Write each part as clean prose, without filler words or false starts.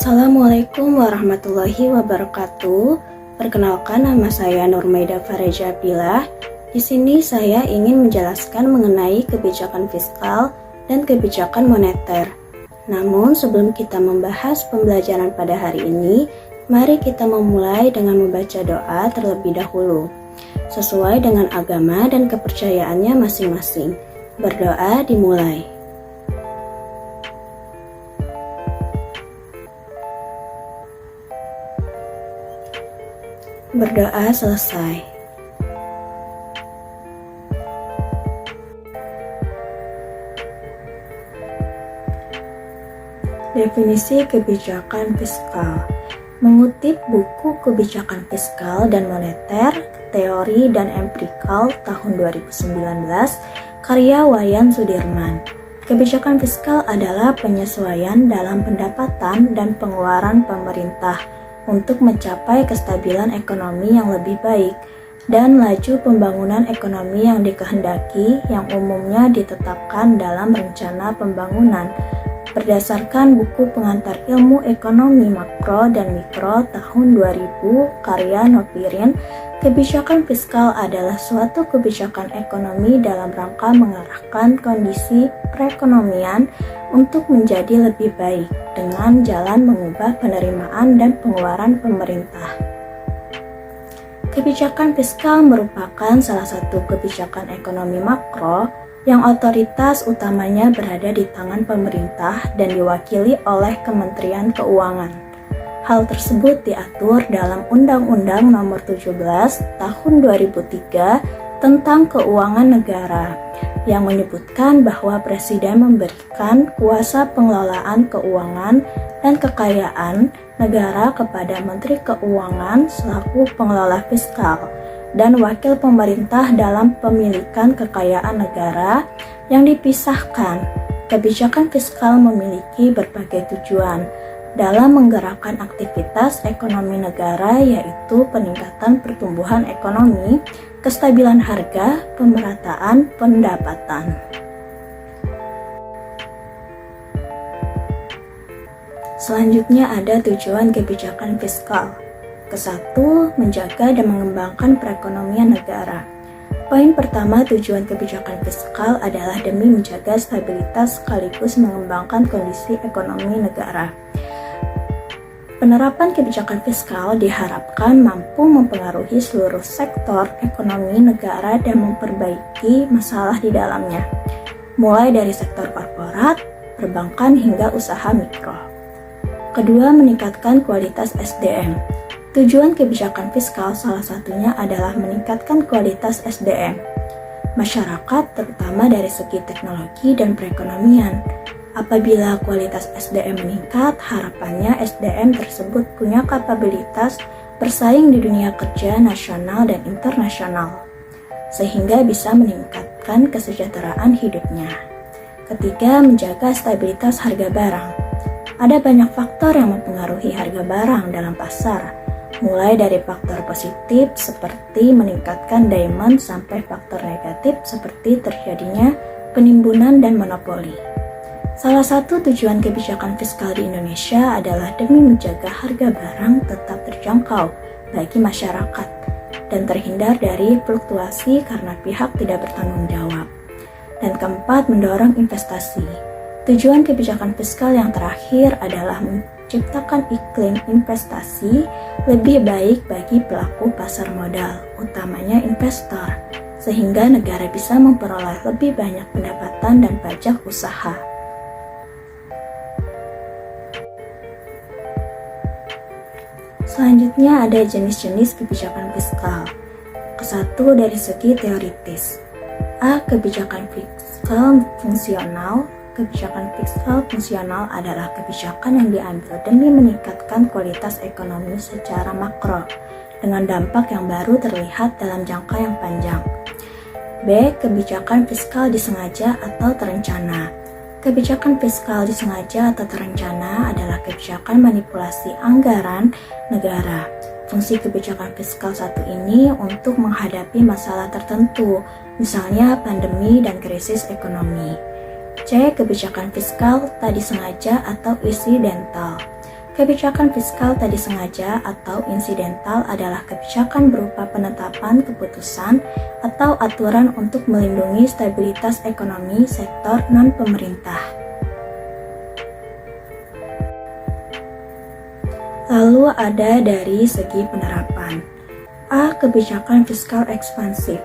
Assalamualaikum warahmatullahi wabarakatuh. Perkenalkan, nama saya Nurmaida Fareja Pilah. Di sini saya ingin menjelaskan mengenai kebijakan fiskal dan kebijakan moneter. Namun sebelum kita membahas pembelajaran pada hari ini, mari kita memulai dengan membaca doa terlebih dahulu, sesuai dengan agama dan kepercayaannya masing-masing. Berdoa dimulai. Berdoa selesai. Definisi kebijakan fiskal. Mengutip buku Kebijakan Fiskal dan Moneter, Teori dan Empirikal tahun 2019, karya Wayan Sudirman. Kebijakan fiskal adalah penyesuaian dalam pendapatan dan pengeluaran pemerintah untuk mencapai kestabilan ekonomi yang lebih baik dan laju pembangunan ekonomi yang dikehendaki, yang umumnya ditetapkan dalam rencana pembangunan berdasarkan buku Pengantar Ilmu Ekonomi Makro dan Mikro tahun 2000 karya Nopirin. Kebijakan fiskal adalah suatu kebijakan ekonomi dalam rangka mengarahkan kondisi perekonomian untuk menjadi lebih baik dengan jalan mengubah penerimaan dan pengeluaran pemerintah. Kebijakan fiskal merupakan salah satu kebijakan ekonomi makro yang otoritas utamanya berada di tangan pemerintah dan diwakili oleh Kementerian Keuangan. Hal tersebut diatur dalam Undang-Undang Nomor 17 Tahun 2003 tentang Keuangan Negara, yang menyebutkan bahwa Presiden memberikan kuasa pengelolaan keuangan dan kekayaan negara kepada Menteri Keuangan selaku pengelola fiskal dan wakil pemerintah dalam pemilikan kekayaan negara yang dipisahkan. Kebijakan fiskal memiliki berbagai tujuan dalam menggerakkan aktivitas ekonomi negara, yaitu peningkatan pertumbuhan ekonomi, kestabilan harga, pemerataan pendapatan. Selanjutnya ada tujuan kebijakan fiskal. Kesatu, menjaga dan mengembangkan perekonomian negara. Poin pertama, tujuan kebijakan fiskal adalah demi menjaga stabilitas sekaligus mengembangkan kondisi ekonomi negara. Penerapan kebijakan fiskal diharapkan mampu mempengaruhi seluruh sektor ekonomi negara dan memperbaiki masalah di dalamnya, mulai dari sektor korporat, perbankan hingga usaha mikro. Kedua, meningkatkan kualitas SDM. Tujuan kebijakan fiskal salah satunya adalah meningkatkan kualitas SDM masyarakat, terutama dari segi teknologi dan perekonomian. Apabila kualitas SDM meningkat, harapannya SDM tersebut punya kapabilitas bersaing di dunia kerja nasional dan internasional, sehingga bisa meningkatkan kesejahteraan hidupnya. Ketiga, menjaga stabilitas harga barang. Ada banyak faktor yang mempengaruhi harga barang dalam pasar, mulai dari faktor positif seperti meningkatkan demand sampai faktor negatif seperti terjadinya penimbunan dan monopoli. Salah satu tujuan kebijakan fiskal di Indonesia adalah demi menjaga harga barang tetap terjangkau bagi masyarakat dan terhindar dari fluktuasi karena pihak tidak bertanggung jawab. Dan keempat, mendorong investasi. Tujuan kebijakan fiskal yang terakhir adalah menciptakan iklim investasi lebih baik bagi pelaku pasar modal, utamanya investor, sehingga negara bisa memperoleh lebih banyak pendapatan dan pajak usaha. Selanjutnya ada jenis-jenis kebijakan fiskal. Kesatu, dari segi teoritis. A. Kebijakan fiskal fungsional. Kebijakan fiskal fungsional adalah kebijakan yang diambil demi meningkatkan kualitas ekonomi secara makro, dengan dampak yang baru terlihat dalam jangka yang panjang. B. Kebijakan fiskal disengaja atau terencana. Kebijakan fiskal disengaja atau terencana adalah kebijakan manipulasi anggaran negara. Fungsi kebijakan fiskal satu ini untuk menghadapi masalah tertentu, misalnya pandemi dan krisis ekonomi. C. Kebijakan fiskal tak disengaja atau insidental. Kebijakan fiskal tadi sengaja atau insidental adalah kebijakan berupa penetapan keputusan atau aturan untuk melindungi stabilitas ekonomi sektor non-pemerintah. Lalu ada dari segi penerapan. A. Kebijakan fiskal ekspansif.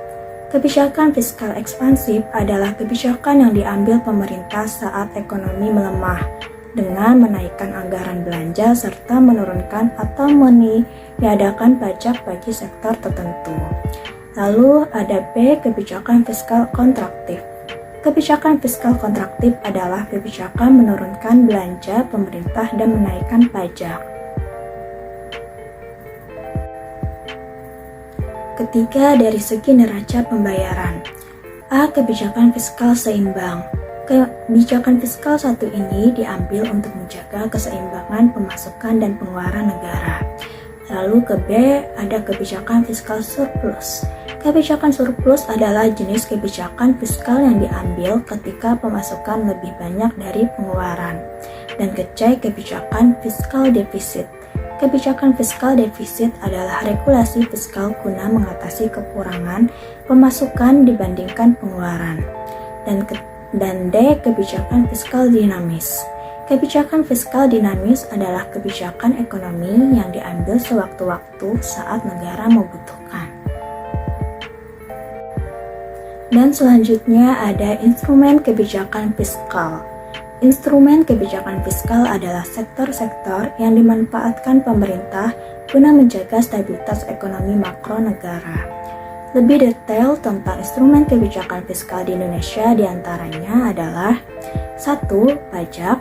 Kebijakan fiskal ekspansif adalah kebijakan yang diambil pemerintah saat ekonomi melemah dengan menaikkan anggaran belanja serta menurunkan atau meniadakan pajak bagi sektor tertentu. Lalu ada B. Kebijakan fiskal kontraktif. Kebijakan fiskal kontraktif adalah kebijakan menurunkan belanja pemerintah dan menaikkan pajak. Ketiga, dari segi neraca pembayaran. A. Kebijakan fiskal seimbang. Kebijakan fiskal satu ini diambil untuk menjaga keseimbangan pemasukan dan pengeluaran negara. Lalu ke B, ada kebijakan fiskal surplus. Kebijakan surplus adalah jenis kebijakan fiskal yang diambil ketika pemasukan lebih banyak dari pengeluaran. Dan ke C, kebijakan fiskal defisit. Kebijakan fiskal defisit adalah regulasi fiskal guna mengatasi kekurangan pemasukan dibandingkan pengeluaran. Dan D. Kebijakan fiskal dinamis. Kebijakan fiskal dinamis adalah kebijakan ekonomi yang diambil sewaktu-waktu saat negara membutuhkan. Dan selanjutnya ada instrumen kebijakan fiskal. Instrumen kebijakan fiskal adalah sektor-sektor yang dimanfaatkan pemerintah guna menjaga stabilitas ekonomi makro negara. Lebih detail tentang instrumen kebijakan fiskal di Indonesia diantaranya adalah 1. Pajak.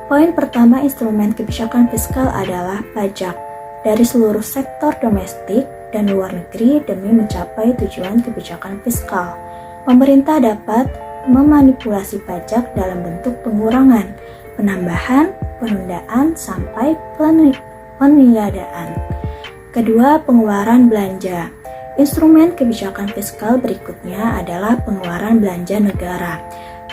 Poin pertama, instrumen kebijakan fiskal adalah pajak dari seluruh sektor domestik dan luar negeri demi mencapai tujuan kebijakan fiskal. Pemerintah dapat memanipulasi pajak dalam bentuk pengurangan, penambahan, penundaan, sampai peniadaan. Kedua, pengeluaran belanja. Instrumen kebijakan fiskal berikutnya adalah pengeluaran belanja negara,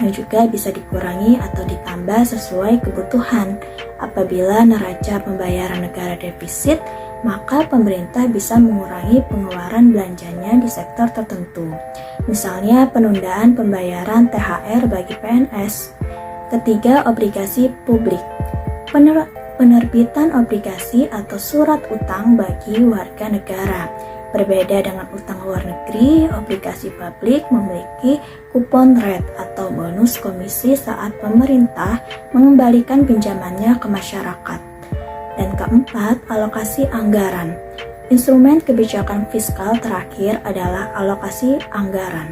yang juga bisa dikurangi atau ditambah sesuai kebutuhan. Apabila neraca pembayaran negara defisit, maka pemerintah bisa mengurangi pengeluaran belanjanya di sektor tertentu. Misalnya penundaan pembayaran THR bagi PNS. Ketiga, obligasi publik. Penerbitan obligasi atau surat utang bagi warga negara. Berbeda dengan utang luar negeri, obligasi publik memiliki kupon rate atau bonus komisi saat pemerintah mengembalikan pinjamannya ke masyarakat. Dan keempat, alokasi anggaran. Instrumen kebijakan fiskal terakhir adalah alokasi anggaran.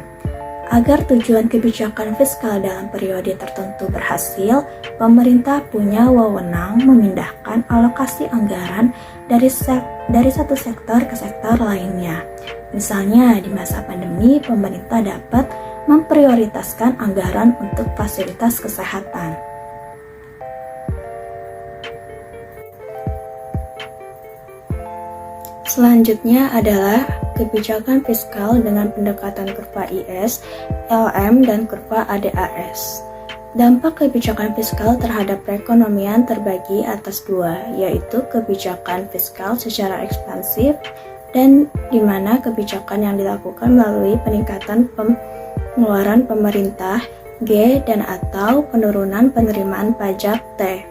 Agar tujuan kebijakan fiskal dalam periode tertentu berhasil, pemerintah punya wewenang memindahkan alokasi anggaran dari satu sektor ke sektor lainnya. Misalnya, di masa pandemi, pemerintah dapat memprioritaskan anggaran untuk fasilitas kesehatan. Selanjutnya adalah kebijakan fiskal dengan pendekatan kurva IS, LM, dan kurva ADAS. Dampak kebijakan fiskal terhadap perekonomian terbagi atas dua, yaitu kebijakan fiskal secara ekspansif dan di mana kebijakan yang dilakukan melalui peningkatan pengeluaran pemerintah G dan atau penurunan penerimaan pajak T,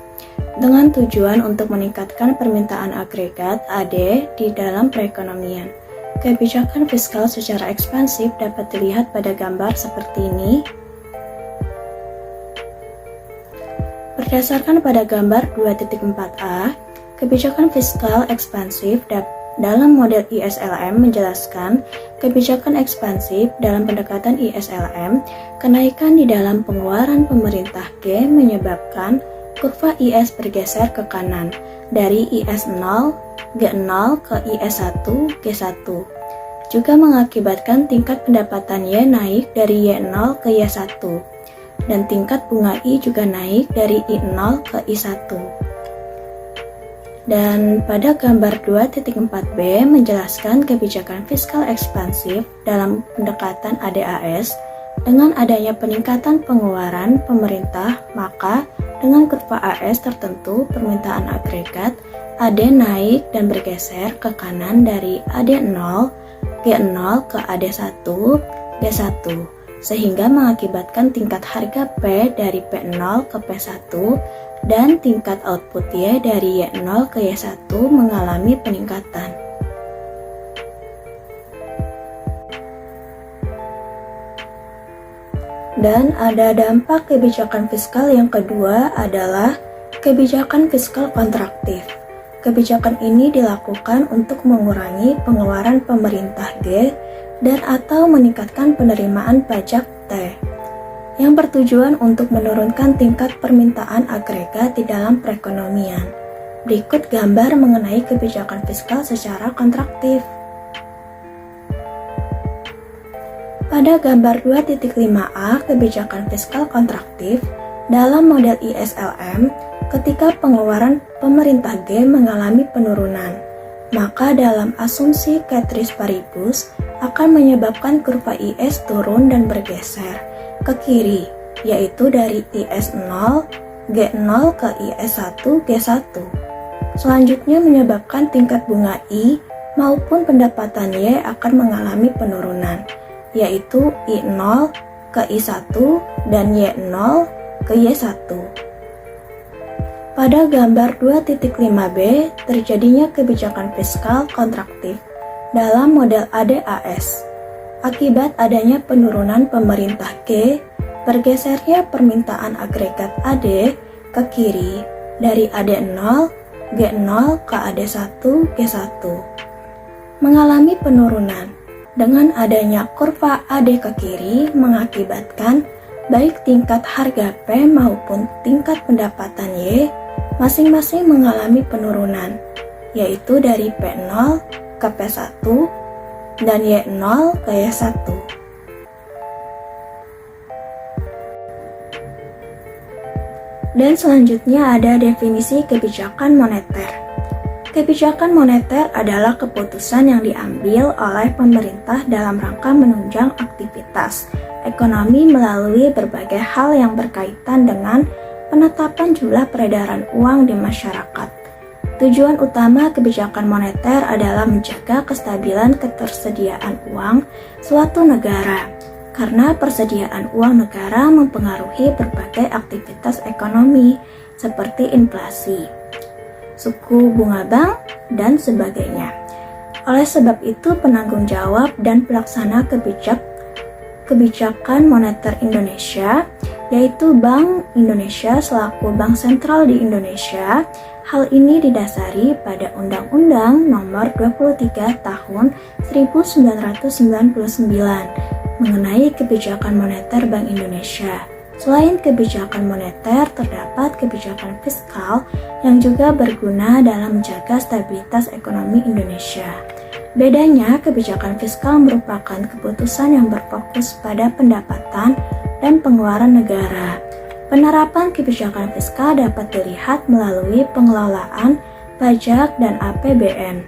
dengan tujuan untuk meningkatkan permintaan agregat AD di dalam perekonomian. Kebijakan fiskal secara ekspansif dapat dilihat pada gambar seperti ini. Berdasarkan pada gambar 2.4a, kebijakan fiskal ekspansif dalam model ISLM menjelaskan kebijakan ekspansif dalam pendekatan ISLM, kenaikan di dalam pengeluaran pemerintah G menyebabkan kurva IS bergeser ke kanan dari IS0, G0 ke IS1, G1. Juga mengakibatkan tingkat pendapatan Y naik dari Y0 ke Y1. Dan tingkat bunga I juga naik dari I0 ke I1. Dan pada gambar 2.4b menjelaskan kebijakan fiskal ekspansif dalam pendekatan ADAS, Dengan adanya peningkatan pengeluaran pemerintah, maka dengan kurva AS tertentu, permintaan agregat AD naik dan bergeser ke kanan dari AD0, G0 ke AD1, G1, sehingga mengakibatkan tingkat harga P dari P0 ke P1 dan tingkat output Y dari Y0 ke Y1 mengalami peningkatan. Dan ada dampak kebijakan fiskal yang kedua adalah kebijakan fiskal kontraktif. Kebijakan ini dilakukan untuk mengurangi pengeluaran pemerintah G dan atau meningkatkan penerimaan pajak T, yang bertujuan untuk menurunkan tingkat permintaan agregat di dalam perekonomian. Berikut gambar mengenai kebijakan fiskal secara kontraktif. Pada gambar 2.5a kebijakan fiskal kontraktif dalam model ISLM, ketika pengeluaran pemerintah G mengalami penurunan, maka dalam asumsi ceteris paribus akan menyebabkan kurva IS turun dan bergeser ke kiri, yaitu dari IS0, G0 ke IS1, G1. Selanjutnya menyebabkan tingkat bunga I maupun pendapatan Y akan mengalami penurunan, yaitu I0 ke I1 dan Y0 ke Y1. Pada gambar 2.5b, terjadinya kebijakan fiskal kontraktif dalam model ADAS. Akibat adanya penurunan pemerintah G, bergesernya permintaan agregat AD ke kiri dari AD0, G0 ke AD1, G1. Mengalami penurunan. Dengan adanya kurva AD ke kiri mengakibatkan baik tingkat harga P maupun tingkat pendapatan Y masing-masing mengalami penurunan, yaitu dari P0 ke P1 dan Y0 ke Y1. Dan selanjutnya ada definisi kebijakan moneter. Kebijakan moneter adalah keputusan yang diambil oleh pemerintah dalam rangka menunjang aktivitas ekonomi melalui berbagai hal yang berkaitan dengan penetapan jumlah peredaran uang di masyarakat. Tujuan utama kebijakan moneter adalah menjaga kestabilan ketersediaan uang suatu negara, karena persediaan uang negara mempengaruhi berbagai aktivitas ekonomi seperti inflasi, suku bunga bank, dan sebagainya. Oleh sebab itu, penanggung jawab dan pelaksana kebijakan moneter Indonesia, yaitu Bank Indonesia selaku bank sentral di Indonesia. Hal ini didasari pada Undang-Undang Nomor 23 Tahun 1999 mengenai kebijakan moneter Bank Indonesia. Selain kebijakan moneter, terdapat kebijakan fiskal yang juga berguna dalam menjaga stabilitas ekonomi Indonesia. Bedanya, kebijakan fiskal merupakan keputusan yang berfokus pada pendapatan dan pengeluaran negara. Penerapan kebijakan fiskal dapat dilihat melalui pengelolaan pajak dan APBN.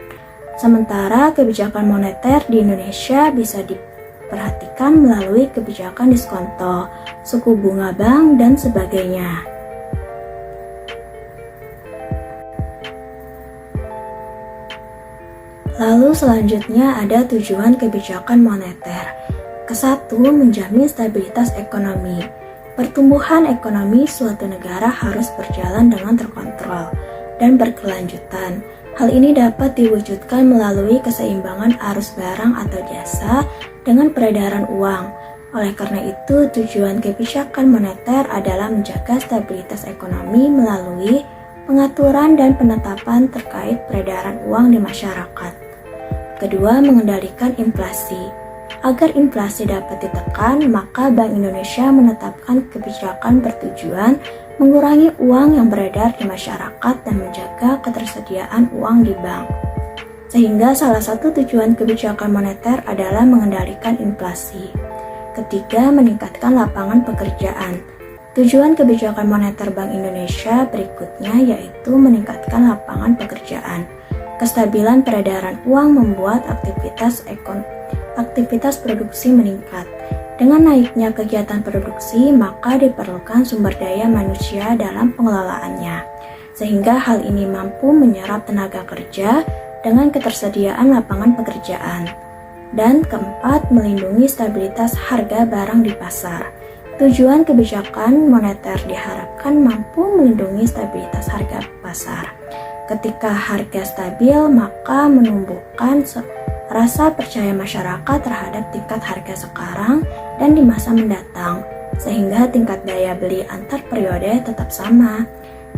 Sementara kebijakan moneter di Indonesia bisa diperhatikan melalui kebijakan diskonto, suku bunga bank, dan sebagainya. Lalu selanjutnya ada tujuan kebijakan moneter. Kesatu, menjamin stabilitas ekonomi. Pertumbuhan ekonomi suatu negara harus berjalan dengan terkontrol dan berkelanjutan. Hal ini dapat diwujudkan melalui keseimbangan arus barang atau jasa dengan peredaran uang. Oleh karena itu, tujuan kebijakan moneter adalah menjaga stabilitas ekonomi melalui pengaturan dan penetapan terkait peredaran uang di masyarakat. Kedua, mengendalikan inflasi. Agar inflasi dapat ditekan, maka Bank Indonesia menetapkan kebijakan bertujuan mengurangi uang yang beredar di masyarakat dan menjaga ketersediaan uang di bank. Sehingga salah satu tujuan kebijakan moneter adalah mengendalikan inflasi. Ketiga, meningkatkan lapangan pekerjaan. Tujuan kebijakan moneter Bank Indonesia berikutnya yaitu meningkatkan lapangan pekerjaan. Kestabilan peredaran uang membuat aktivitas produksi meningkat. Dengan naiknya kegiatan produksi, maka diperlukan sumber daya manusia dalam pengelolaannya, sehingga hal ini mampu menyerap tenaga kerja dengan ketersediaan lapangan pekerjaan. Dan keempat, melindungi stabilitas harga barang di pasar. Tujuan kebijakan moneter diharapkan mampu melindungi stabilitas harga pasar. Ketika harga stabil, maka menumbuhkan rasa percaya masyarakat terhadap tingkat harga sekarang dan di masa mendatang, sehingga tingkat daya beli antar periode tetap sama.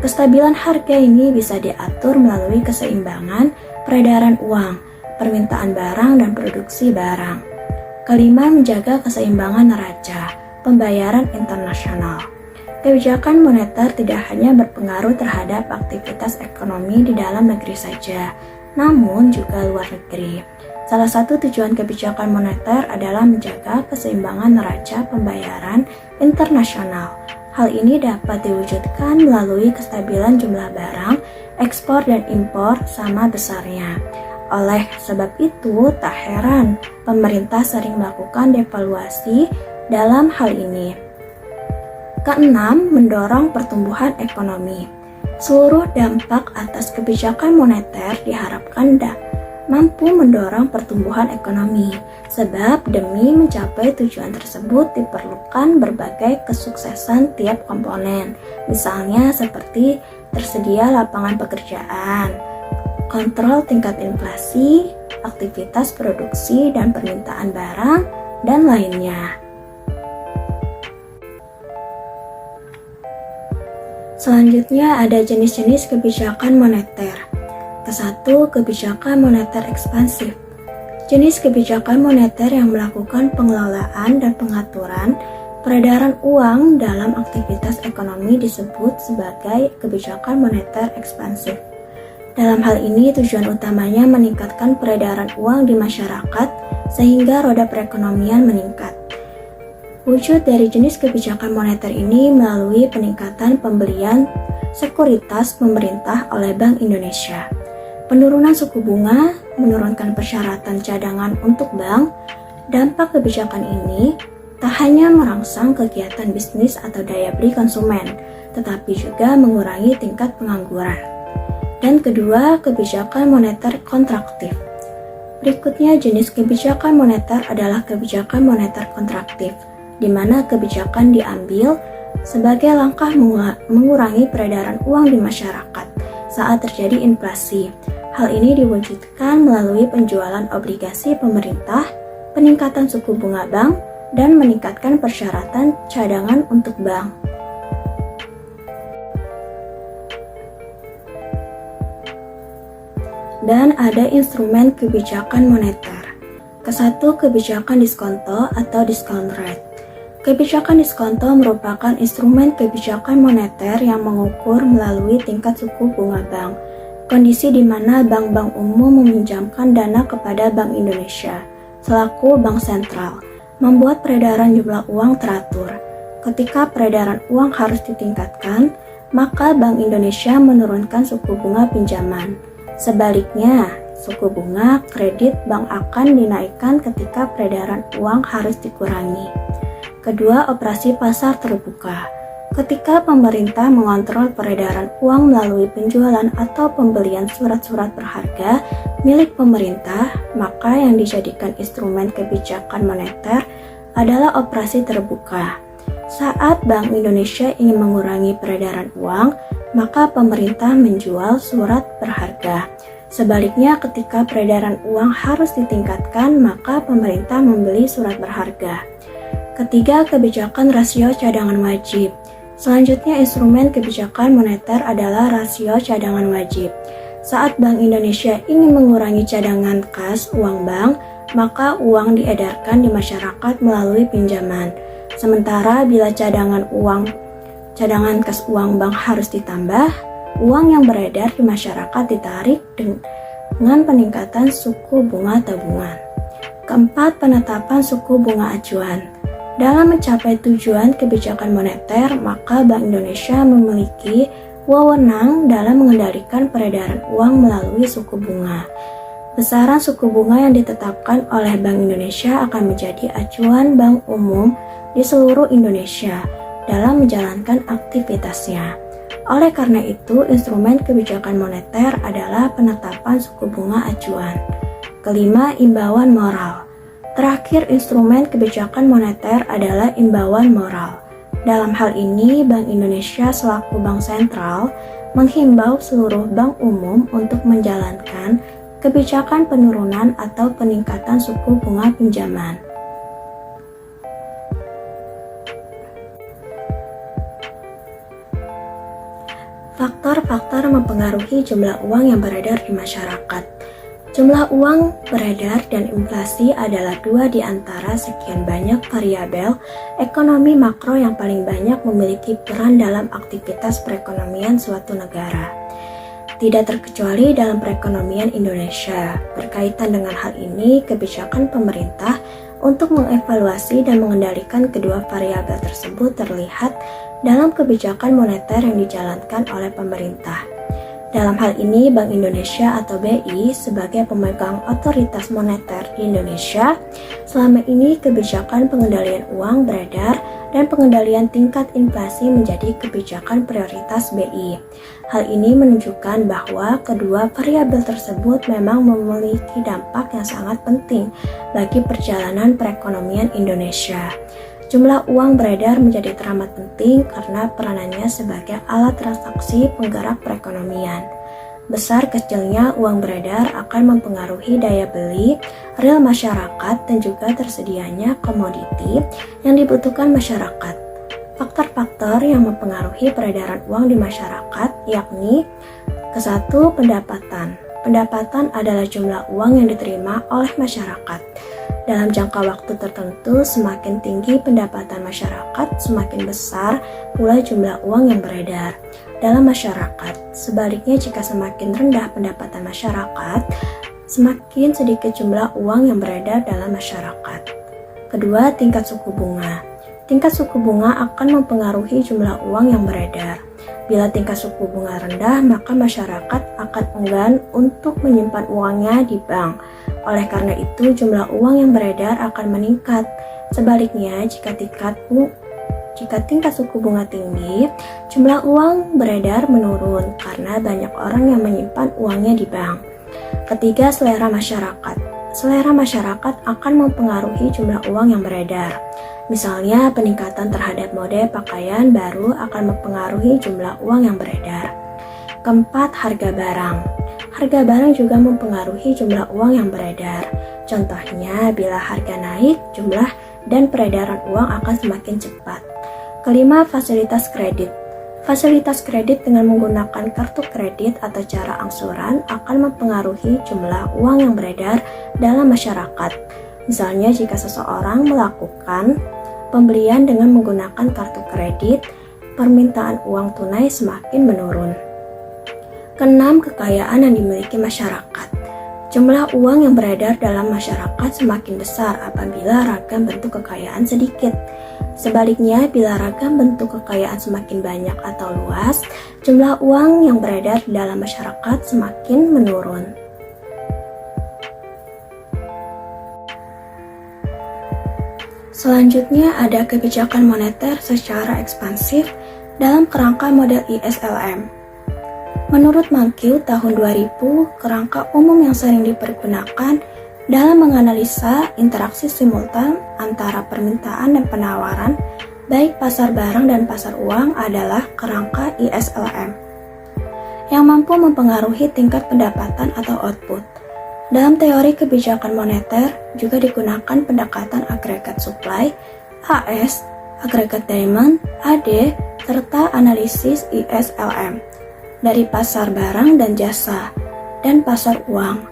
Kestabilan harga ini bisa diatur melalui keseimbangan peredaran uang, permintaan barang, dan produksi barang. Kelima, menjaga keseimbangan neraca, pembayaran internasional. Kebijakan moneter tidak hanya berpengaruh terhadap aktivitas ekonomi di dalam negeri saja, namun juga luar negeri. Salah satu tujuan kebijakan moneter adalah menjaga keseimbangan neraca pembayaran internasional. Hal ini dapat diwujudkan melalui kestabilan jumlah barang, ekspor dan impor sama besarnya. Oleh sebab itu, tak heran pemerintah sering melakukan devaluasi dalam hal ini. Keenam, mendorong pertumbuhan ekonomi. Seluruh dampak atas kebijakan moneter diharapkan mampu mendorong pertumbuhan ekonomi, sebab demi mencapai tujuan tersebut diperlukan berbagai kesuksesan tiap komponen, misalnya seperti tersedia lapangan pekerjaan, kontrol tingkat inflasi, aktivitas produksi dan permintaan barang, dan lainnya. Selanjutnya ada jenis-jenis kebijakan moneter. Kesatu, kebijakan moneter ekspansif. Jenis kebijakan moneter yang melakukan pengelolaan dan pengaturan peredaran uang dalam aktivitas ekonomi disebut sebagai kebijakan moneter ekspansif. Dalam hal ini, tujuan utamanya meningkatkan peredaran uang di masyarakat sehingga roda perekonomian meningkat. Wujud dari jenis kebijakan moneter ini melalui peningkatan pembelian sekuritas pemerintah oleh Bank Indonesia. Penurunan suku bunga, menurunkan persyaratan cadangan untuk bank. Dampak kebijakan ini tak hanya merangsang kegiatan bisnis atau daya beli konsumen, tetapi juga mengurangi tingkat pengangguran. Dan kedua, kebijakan moneter kontraktif. Berikutnya, jenis kebijakan moneter adalah kebijakan moneter kontraktif, di mana kebijakan diambil sebagai langkah mengurangi peredaran uang di masyarakat saat terjadi inflasi. Hal ini diwujudkan melalui penjualan obligasi pemerintah, peningkatan suku bunga bank, dan meningkatkan persyaratan cadangan untuk bank. Dan ada instrumen kebijakan moneter. Kesatu, kebijakan diskonto atau discount rate. Kebijakan diskonto merupakan instrumen kebijakan moneter yang mengukur melalui tingkat suku bunga bank. Kondisi di mana bank-bank umum meminjamkan dana kepada Bank Indonesia selaku bank sentral, membuat peredaran jumlah uang teratur. Ketika peredaran uang harus ditingkatkan, maka Bank Indonesia menurunkan suku bunga pinjaman. Sebaliknya, suku bunga kredit bank akan dinaikkan ketika peredaran uang harus dikurangi. Kedua, operasi pasar terbuka. Ketika pemerintah mengontrol peredaran uang melalui penjualan atau pembelian surat-surat berharga milik pemerintah, maka yang dijadikan instrumen kebijakan moneter adalah operasi terbuka. Saat Bank Indonesia ingin mengurangi peredaran uang, maka pemerintah menjual surat berharga. Sebaliknya, ketika peredaran uang harus ditingkatkan, maka pemerintah membeli surat berharga. Ketiga, kebijakan rasio cadangan wajib. Selanjutnya, instrumen kebijakan moneter adalah rasio cadangan wajib. Saat Bank Indonesia ingin mengurangi cadangan kas uang bank, maka uang diedarkan di masyarakat melalui pinjaman. Sementara bila cadangan kas uang bank harus ditambah, uang yang beredar di masyarakat ditarik dengan peningkatan suku bunga tabungan. Keempat, penetapan suku bunga acuan. Dalam mencapai tujuan kebijakan moneter, maka Bank Indonesia memiliki wewenang dalam mengendalikan peredaran uang melalui suku bunga. Besaran suku bunga yang ditetapkan oleh Bank Indonesia akan menjadi acuan bank umum di seluruh Indonesia dalam menjalankan aktivitasnya. Oleh karena itu, instrumen kebijakan moneter adalah penetapan suku bunga acuan. Kelima, imbauan moral. Terakhir, instrumen kebijakan moneter adalah imbauan moral. Dalam hal ini, Bank Indonesia selaku bank sentral menghimbau seluruh bank umum untuk menjalankan kebijakan penurunan atau peningkatan suku bunga pinjaman. Faktor-faktor mempengaruhi jumlah uang yang beredar di masyarakat. Jumlah uang beredar dan inflasi adalah dua di antara sekian banyak variabel ekonomi makro yang paling banyak memiliki peran dalam aktivitas perekonomian suatu negara. Tidak terkecuali dalam perekonomian Indonesia. Berkaitan dengan hal ini, kebijakan pemerintah untuk mengevaluasi dan mengendalikan kedua variabel tersebut terlihat dalam kebijakan moneter yang dijalankan oleh pemerintah. Dalam hal ini, Bank Indonesia atau BI sebagai pemegang otoritas moneter di Indonesia, selama ini kebijakan pengendalian uang beredar dan pengendalian tingkat inflasi menjadi kebijakan prioritas BI. Hal ini menunjukkan bahwa kedua variabel tersebut memang memiliki dampak yang sangat penting bagi perjalanan perekonomian Indonesia. Jumlah uang beredar menjadi teramat penting karena peranannya sebagai alat transaksi penggerak perekonomian. Besar kecilnya uang beredar akan mempengaruhi daya beli real masyarakat dan juga tersedianya komoditi yang dibutuhkan masyarakat. Faktor-faktor yang mempengaruhi peredaran uang di masyarakat yakni ke-1, pendapatan. Pendapatan adalah jumlah uang yang diterima oleh masyarakat. Dalam jangka waktu tertentu, semakin tinggi pendapatan masyarakat, semakin besar pula jumlah uang yang beredar dalam masyarakat. Sebaliknya, jika semakin rendah pendapatan masyarakat, semakin sedikit jumlah uang yang beredar dalam masyarakat. Kedua, tingkat suku bunga. Tingkat suku bunga akan mempengaruhi jumlah uang yang beredar. Bila tingkat suku bunga rendah, maka masyarakat akan enggan untuk menyimpan uangnya di bank. Oleh karena itu, jumlah uang yang beredar akan meningkat. Sebaliknya, jika tingkat suku bunga tinggi, jumlah uang beredar menurun karena banyak orang yang menyimpan uangnya di bank. Ketiga, selera masyarakat. Selera masyarakat akan mempengaruhi jumlah uang yang beredar. Misalnya, peningkatan terhadap mode pakaian baru akan mempengaruhi jumlah uang yang beredar. Keempat, harga barang. Harga barang juga mempengaruhi jumlah uang yang beredar. Contohnya, bila harga naik, jumlah dan peredaran uang akan semakin cepat. Kelima, fasilitas kredit. Fasilitas kredit dengan menggunakan kartu kredit atau cara angsuran akan mempengaruhi jumlah uang yang beredar dalam masyarakat. Misalnya, jika seseorang melakukan pembelian dengan menggunakan kartu kredit, permintaan uang tunai semakin menurun. Keenam, kekayaan yang dimiliki masyarakat. Jumlah uang yang beredar dalam masyarakat semakin besar apabila ragam bentuk kekayaan sedikit. Sebaliknya, bila ragam bentuk kekayaan semakin banyak atau luas, jumlah uang yang beredar dalam masyarakat semakin menurun. Selanjutnya ada kebijakan moneter secara ekspansif dalam kerangka model ISLM. Menurut Mankiw tahun 2000, kerangka umum yang sering dipergunakan dalam menganalisa interaksi simultan antara permintaan dan penawaran, baik pasar barang dan pasar uang adalah kerangka ISLM, yang mampu mempengaruhi tingkat pendapatan atau output. Dalam teori kebijakan moneter juga digunakan pendekatan agregat supply, AS, agregat demand, AD, serta analisis ISLM dari pasar barang dan jasa, dan pasar uang.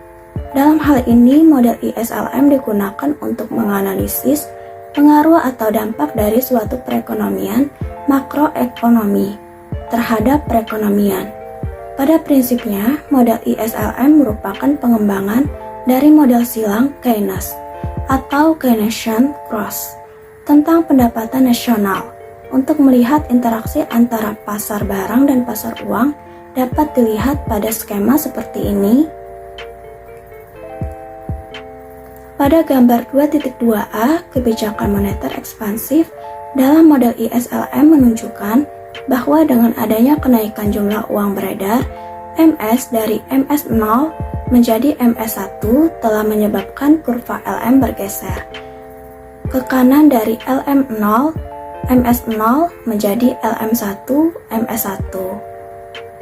Dalam hal ini, model ISLM digunakan untuk menganalisis pengaruh atau dampak dari suatu perekonomian makroekonomi terhadap perekonomian. Pada prinsipnya, model ISLM merupakan pengembangan dari model silang Keynes atau Keynesian Cross tentang pendapatan nasional. Untuk melihat interaksi antara pasar barang dan pasar uang dapat dilihat pada skema seperti ini. Pada gambar 2.2a, kebijakan moneter ekspansif dalam model ISLM menunjukkan bahwa dengan adanya kenaikan jumlah uang beredar, MS dari MS0 menjadi MS1 telah menyebabkan kurva LM bergeser ke kanan dari LM0, MS0 menjadi LM1, MS1.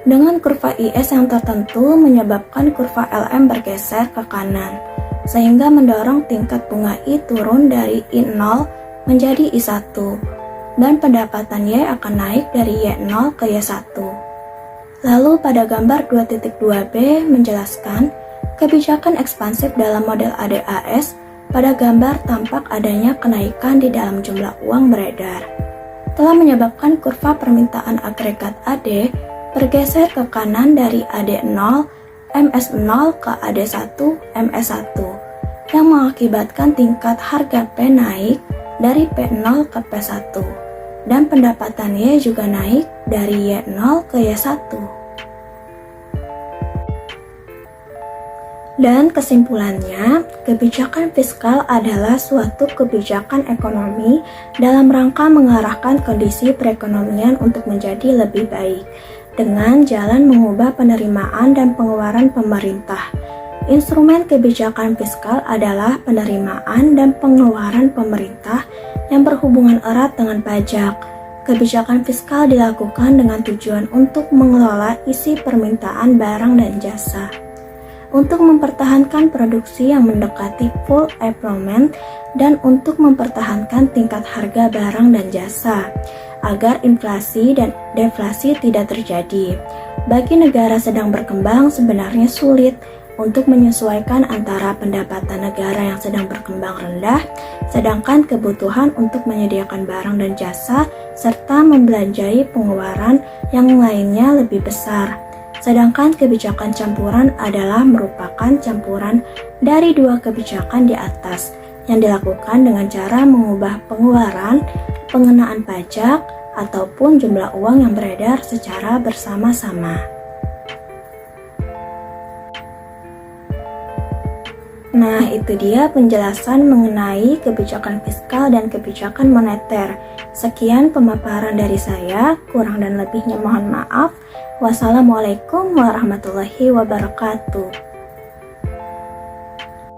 Dengan kurva IS yang tertentu menyebabkan kurva LM bergeser ke kanan, sehingga mendorong tingkat bunga I turun dari I0 menjadi I1, dan pendapatan Y akan naik dari Y0 ke Y1. Lalu pada gambar 2.2b menjelaskan kebijakan ekspansif dalam model ADAS. Pada gambar tampak adanya kenaikan di dalam jumlah uang beredar, telah menyebabkan kurva permintaan agregat AD bergeser ke kanan dari AD0, MS0 ke AD1, MS1, yang mengakibatkan tingkat harga P naik dari P0 ke P1, dan pendapatan Y juga naik dari Y0 ke Y1. Dan kesimpulannya, kebijakan fiskal adalah suatu kebijakan ekonomi dalam rangka mengarahkan kondisi perekonomian untuk menjadi lebih baik, dengan jalan mengubah penerimaan dan pengeluaran pemerintah. Instrumen kebijakan fiskal adalah penerimaan dan pengeluaran pemerintah yang berhubungan erat dengan pajak. Kebijakan fiskal dilakukan dengan tujuan untuk mengelola isi permintaan barang dan jasa, untuk mempertahankan produksi yang mendekati full employment, dan untuk mempertahankan tingkat harga barang dan jasa, agar inflasi dan deflasi tidak terjadi. Bagi negara sedang berkembang sebenarnya sulit untuk menyesuaikan antara pendapatan negara yang sedang berkembang rendah, sedangkan kebutuhan untuk menyediakan barang dan jasa, serta membelanjai pengeluaran yang lainnya lebih besar. Sedangkan kebijakan campuran adalah merupakan campuran dari dua kebijakan di atas yang dilakukan dengan cara mengubah pengeluaran, pengenaan pajak, ataupun jumlah uang yang beredar secara bersama-sama. Nah, itu dia penjelasan mengenai kebijakan fiskal dan kebijakan moneter. Sekian pemaparan dari saya, kurang dan lebihnya mohon maaf. Wassalamualaikum warahmatullahi wabarakatuh.